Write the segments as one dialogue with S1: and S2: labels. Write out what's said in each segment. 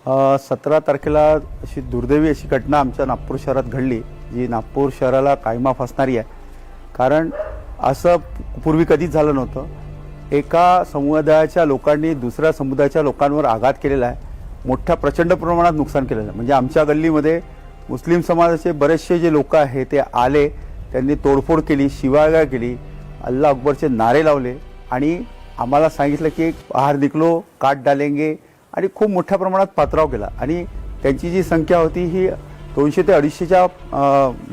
S1: 17 तारखेला अशी दुर्दैवी अशी घटना आमच्या नागपूर शहरात घडली, जी नागपूर शहराला कायमा फासणारी आहे. कारण असं पूर्वी कधीच झालं नव्हतं. एका समुदायाच्या लोकांनी दुसऱ्या समुदायाच्या लोकांवर आघात केलेला आहे, मोठ्या प्रचंड प्रमाणात नुकसान केलेलं आहे. म्हणजे आमच्या गल्लीमध्ये मुस्लिम समाजाचे बरेचसे जे लोक आहे ते आले, त्यांनी तोडफोड केली, शिवागाळ केली, अल्लाह अकबरचे नारे लावले आणि आम्हाला सांगितलं की बाहेर निकलो काट डालेंगे आणि खूप मोठ्या प्रमाणात पात्राव केला. आणि त्यांची जी संख्या होती ही 200 ते 250च्या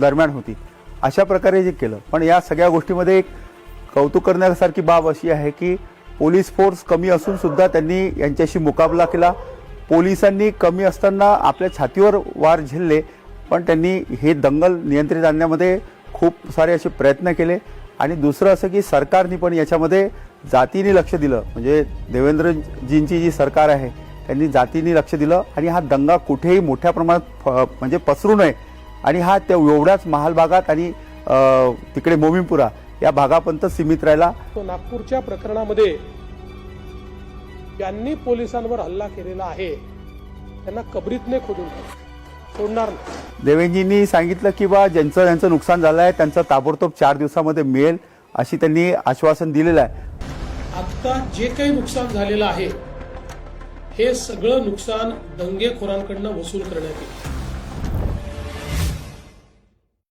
S1: दरम्यान होती. अशा प्रकारे जे केलं. पण या सगळ्या गोष्टीमध्ये एक कौतुक करण्यासारखी बाब अशी आहे की पोलीस फोर्स कमी असून सुद्धा त्यांनी यांच्याशी मुकाबला केला. पोलिसांनी कमी असताना आपल्या छातीवर वार झेलले, पण त्यांनी हे दंगल नियंत्रित आणण्यामध्ये खूप सारे असे प्रयत्न केले. आणि दुसरं असं की सरकारने पण याच्यामध्ये जातीने लक्ष दिलं. म्हणजे देवेंद्रजींची जी सरकार आहे त्यांनी जातीने लक्ष दिलं आणि हा दंगा कुठेही मोठ्या प्रमाणात म्हणजे पसरू नये आणि हा त्या एवढ्याच महाल भागात आणि तिकडे मोमीनपुरा या भागापर्यंत सीमित राहिला.
S2: नागपूरच्या प्रकरणामध्ये ज्यांनी पोलिसांवर हल्ला केलेला आहे त्यांना कबरीत नाही खोदून सोडणार नाही.
S1: देवेंद्रजींनी सांगितलं की बा ज्यांचं नुकसान झालं आहे त्यांचं ताबडतोब 4 दिवसामध्ये मिळेल अशी त्यांनी आश्वासन दिलेलं आहे.
S2: आता जे काही नुकसान झालेलं आहे हे सगळं नुकसान दंगेखोरांकडनं वसूल करण्यात येईल.